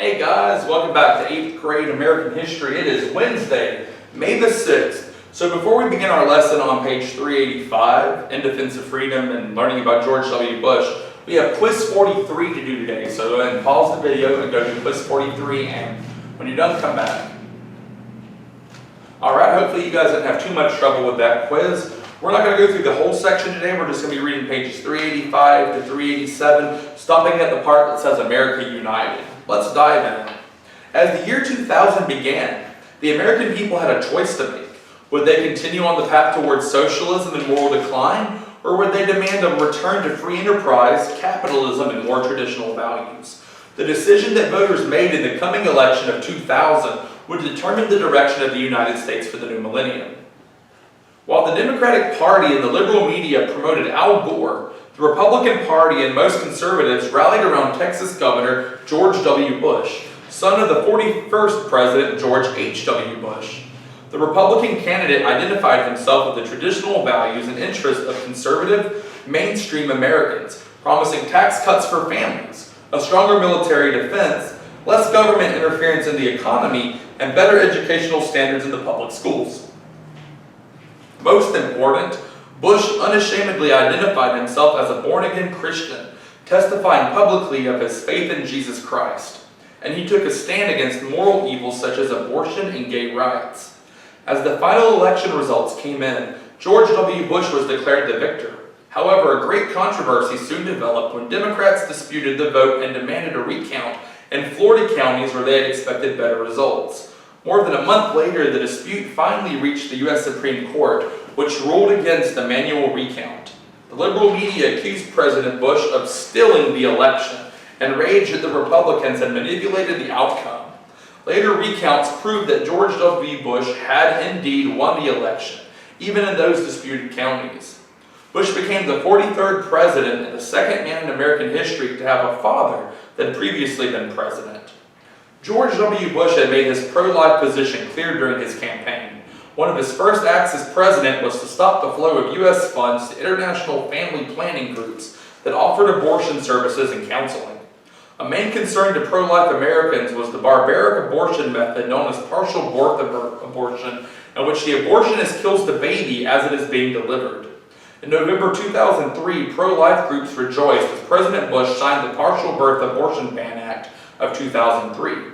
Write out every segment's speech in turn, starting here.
Hey guys, welcome back to 8th grade American history. It is Wednesday, May the 6th. So before we begin our lesson on page 385, In Defense of Freedom and learning about George W. Bush, we have quiz 43 to do today. So go ahead and pause the video and go to quiz 43, and when you're done, come back. Alright, hopefully you guys didn't have too much trouble with that quiz. We're not going to go through the whole section today. We're just going to be reading pages 385 to 387, stopping at the part that says America United. Let's dive in. As the year 2000 began, the American people had a choice to make. Would they continue on the path towards socialism and moral decline, or would they demand a return to free enterprise, capitalism, and more traditional values? The decision that voters made in the coming election of 2000 would determine the direction of the United States for the new millennium. While the Democratic Party and the liberal media promoted Al Gore, the Republican Party and most conservatives rallied around Texas Governor George W. Bush, son of the 41st President George H.W. Bush. The Republican candidate identified himself with the traditional values and interests of conservative, mainstream Americans, promising tax cuts for families, a stronger military defense, less government interference in the economy, and better educational standards in the public schools. Most important, Bush unashamedly identified himself as a born-again Christian, testifying publicly of his faith in Jesus Christ, and he took a stand against moral evils such as abortion and gay rights. As the final election results came in, George W. Bush was declared the victor. However, a great controversy soon developed when Democrats disputed the vote and demanded a recount in Florida counties where they had expected better results. More than a month later, the dispute finally reached the U.S. Supreme Court, which ruled against the manual recount. The liberal media accused President Bush of stealing the election and raged that the Republicans had manipulated the outcome. Later recounts proved that George W. Bush had indeed won the election, even in those disputed counties. Bush became the 43rd president and the second man in American history to have a father that had previously been president. George W. Bush had made his pro-life position clear during his campaign. One of his first acts as president was to stop the flow of U.S. funds to international family planning groups that offered abortion services and counseling. A main concern to pro-life Americans was the barbaric abortion method known as partial birth abortion, in which the abortionist kills the baby as it is being delivered. In November 2003, pro-life groups rejoiced as President Bush signed the Partial Birth Abortion Ban Act of 2003.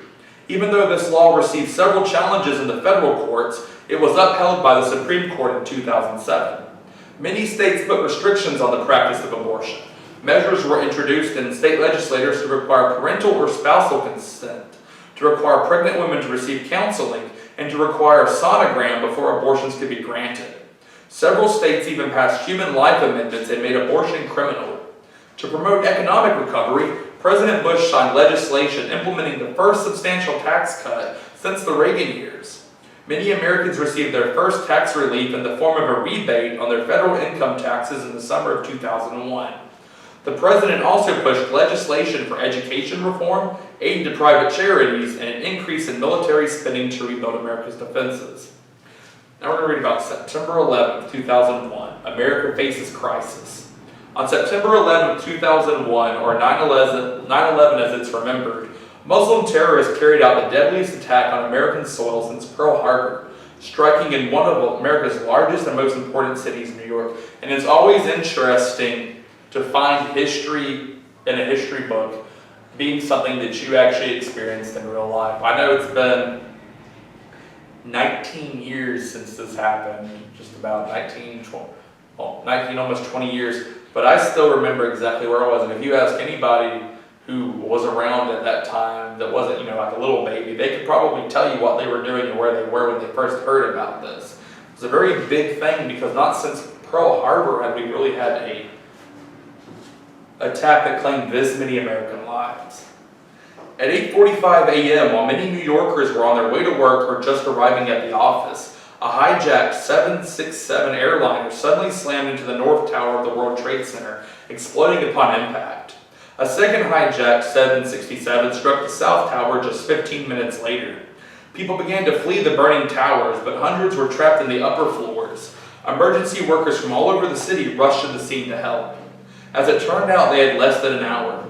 Even though this law received several challenges in the federal courts, it was upheld by the Supreme Court in 2007. Many states put restrictions on the practice of abortion. Measures were introduced in state legislatures to require parental or spousal consent, to require pregnant women to receive counseling, and to require a sonogram before abortions could be granted. Several states even passed human life amendments and made abortion criminal. To promote economic recovery, President Bush signed legislation implementing the first substantial tax cut since the Reagan years. Many Americans received their first tax relief in the form of a rebate on their federal income taxes in the summer of 2001. The president also pushed legislation for education reform, aid to private charities, and an increase in military spending to rebuild America's defenses. Now we're going to read about September 11, 2001. America faces crisis. On September 11, 2001, or 9/11 as it's remembered, Muslim terrorists carried out the deadliest attack on American soil since Pearl Harbor, striking in one of America's largest and most important cities, New York. And it's always interesting to find history in a history book being something that you actually experienced in real life. I know it's been 19 years since this happened, just about 19, almost 20 years. But I still remember exactly where I was. And if you ask anybody who was around at that time that wasn't, like a little baby, they could probably tell you what they were doing and where they were when they first heard about this. It was a very big thing because not since Pearl Harbor had we really had a attack that claimed this many American lives. At 8:45 a.m., while many New Yorkers were on their way to work or just arriving at the office, a hijacked 767 airliner suddenly slammed into the North Tower of the World Trade Center, exploding upon impact. A second hijacked 767 struck the South Tower just 15 minutes later. People began to flee the burning towers, but hundreds were trapped in the upper floors. Emergency workers from all over the city rushed to the scene to help. As it turned out, they had less than an hour.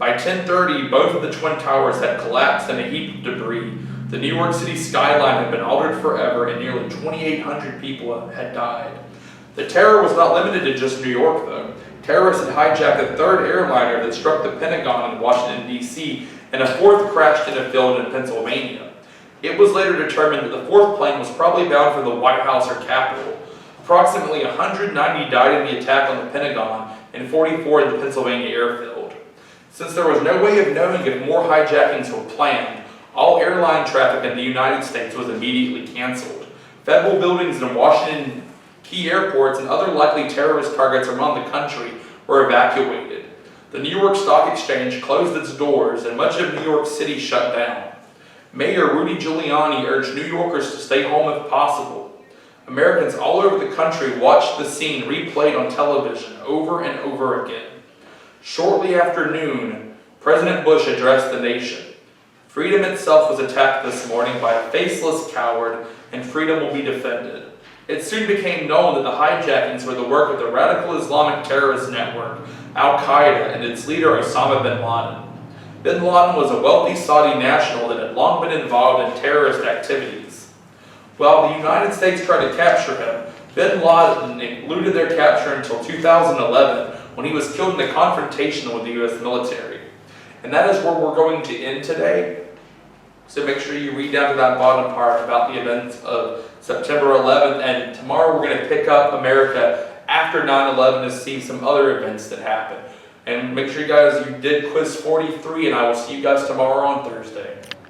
By 10:30, both of the Twin Towers had collapsed in a heap of debris. The New York City skyline had been altered forever, and nearly 2,800 people had died. The terror was not limited to just New York, though. Terrorists had hijacked a third airliner that struck the Pentagon in Washington, D.C., and a fourth crashed in a field in Pennsylvania. It was later determined that the fourth plane was probably bound for the White House or Capitol. Approximately 190 died in the attack on the Pentagon and 44 in the Pennsylvania airfield. Since there was no way of knowing if more hijackings were planned, all airline traffic in the United States was immediately canceled. Federal buildings in Washington, key airports, and other likely terrorist targets around the country were evacuated. The New York Stock Exchange closed its doors and much of New York City shut down. Mayor Rudy Giuliani urged New Yorkers to stay home if possible. Americans all over the country watched the scene replayed on television over and over again. Shortly after noon, President Bush addressed the nation. Freedom itself was attacked this morning by a faceless coward, and freedom will be defended. It soon became known that the hijackings were the work of the radical Islamic terrorist network, Al-Qaeda, and its leader Osama bin Laden. Bin Laden was a wealthy Saudi national that had long been involved in terrorist activities. While the United States tried to capture him, bin Laden eluded their capture until 2011, when he was killed in a confrontation with the U.S. military. And that is where we're going to end today. So make sure you read down to that bottom part about the events of September 11th, and tomorrow we're going to pick up America after 9/11 to see some other events that happened. And make sure you guys, you did quiz 43, and I will see you guys tomorrow on Thursday.